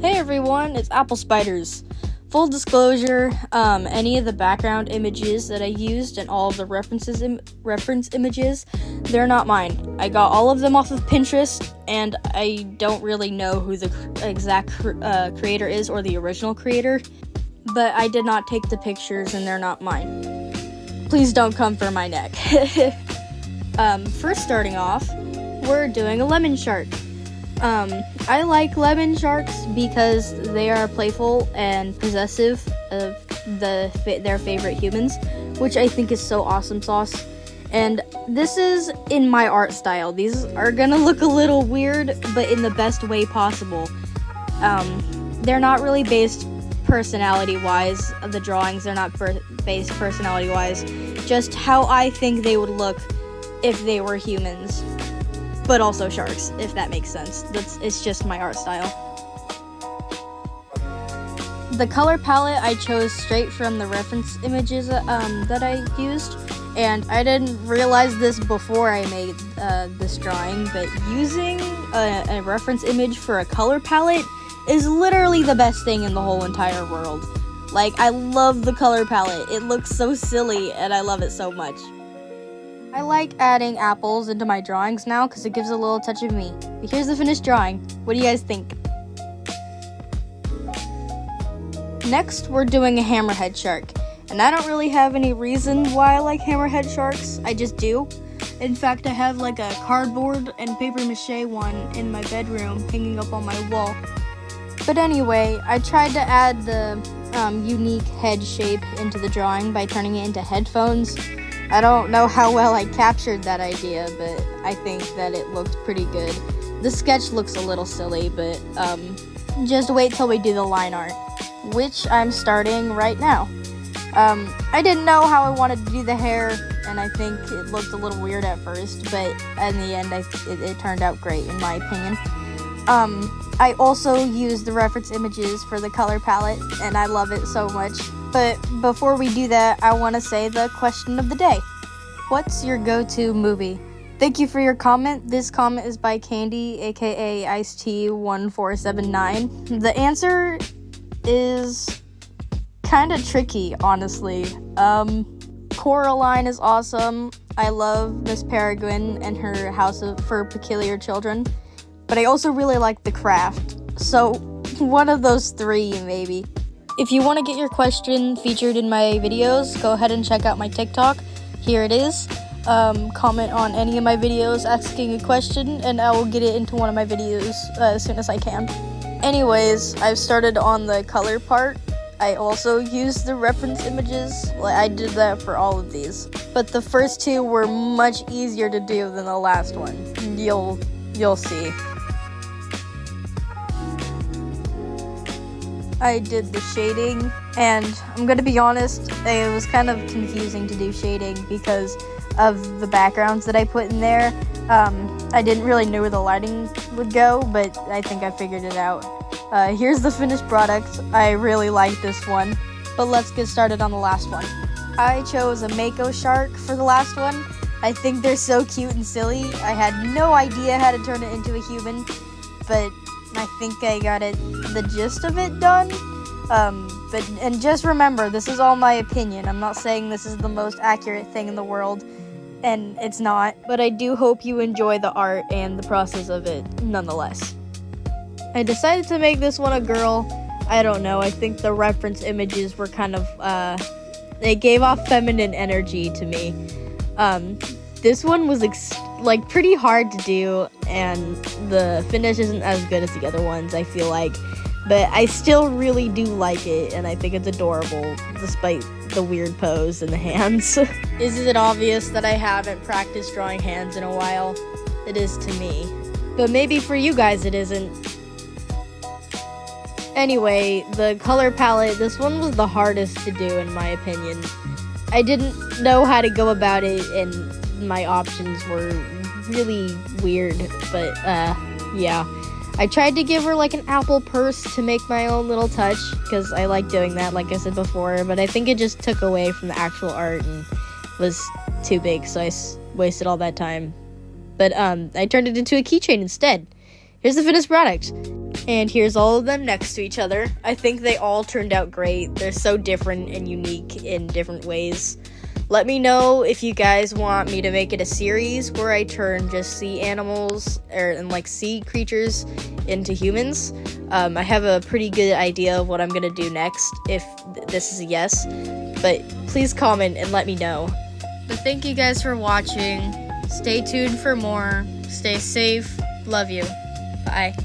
Hey everyone, it's Apple Spiders. Full disclosure, any of the background images that I used and all of the reference images, they're not mine. I got all of them off of Pinterest, and I don't really know who the exact creator is or the original creator, but I did not take the pictures and they're not mine. Please don't come for my neck. First starting off, we're doing a lemon shark. I like lemon sharks because they are playful and possessive of their favorite humans, which I think is so awesome sauce. And this is in my art style. These are gonna look a little weird, but in the best way possible. They're not really based personality-wise. The drawings, they're not based personality-wise. Just how I think they would look if they were humans. But also sharks, if that makes sense. It's just my art style. The color palette I chose straight from the reference images that I used, and I didn't realize this before I made this drawing, but using a reference image for a color palette is literally the best thing in the whole entire world. Like, I love the color palette. It looks so silly, and I love it so much. I like adding apples into my drawings now because it gives a little touch of me. But here's the finished drawing. What do you guys think? Next, we're doing a hammerhead shark. And I don't really have any reason why I like hammerhead sharks. I just do. In fact, I have like a cardboard and paper mache one in my bedroom hanging up on my wall. But anyway, I tried to add the unique head shape into the drawing by turning it into headphones. I don't know how well I captured that idea, but I think that it looked pretty good. The sketch looks a little silly, but just wait till we do the line art, which I'm starting right now. I didn't know how I wanted to do the hair, and I think it looked a little weird at first, but in the end, it turned out great in my opinion. I also used the reference images for the color palette, and I love it so much. But before we do that, I want to say the question of the day. What's your go-to movie? Thank you for your comment. This comment is by Candy, aka Ice-T1479. The answer is kind of tricky, honestly. Coraline is awesome. I love Miss Peregrine and her House for Peculiar Children. But I also really like The Craft. So, one of those three, maybe. If you want to get your question featured in my videos, go ahead and check out my TikTok. Here it is. Comment on any of my videos asking a question, and I will get it into one of my videos as soon as I can. Anyways, I've started on the color part. I also used the reference images. I did that for all of these. But the first two were much easier to do than the last one. You'll see. I did the shading, and I'm gonna be honest, it was kind of confusing to do shading because of the backgrounds that I put in there. I didn't really know where the lighting would go, but I think I figured it out. Here's the finished product. I really like this one, but let's get started on the last one. I chose a Mako shark for the last one. I think they're so cute and silly. I had no idea how to turn it into a human, but I think I got the gist of it done. And just remember, this is all my opinion. I'm not saying this is the most accurate thing in the world, and it's not. But I do hope you enjoy the art and the process of it, nonetheless. I decided to make this one a girl. I don't know. I think the reference images were kind of, they gave off feminine energy to me. This one was pretty hard to do, and the finish isn't as good as the other ones, I feel like. But I still really do like it, and I think it's adorable, despite the weird pose and the hands. Is it obvious that I haven't practiced drawing hands in a while? It is to me. But maybe for you guys it isn't. Anyway, the color palette, this one was the hardest to do in my opinion. I didn't know how to go about it, and my options were really weird, but yeah. I tried to give her like an apple purse to make my own little touch, because I like doing that, like I said before, but I think it just took away from the actual art and was too big, so I wasted all that time. But I turned it into a keychain instead. Here's the finished product. And here's all of them next to each other. I think they all turned out great. They're so different and unique in different ways. Let me know if you guys want me to make it a series where I turn just sea animals and like sea creatures into humans. I have a pretty good idea of what I'm gonna do next if this is a yes, but please comment and let me know. But thank you guys for watching. Stay tuned for more. Stay safe. Love you. Bye.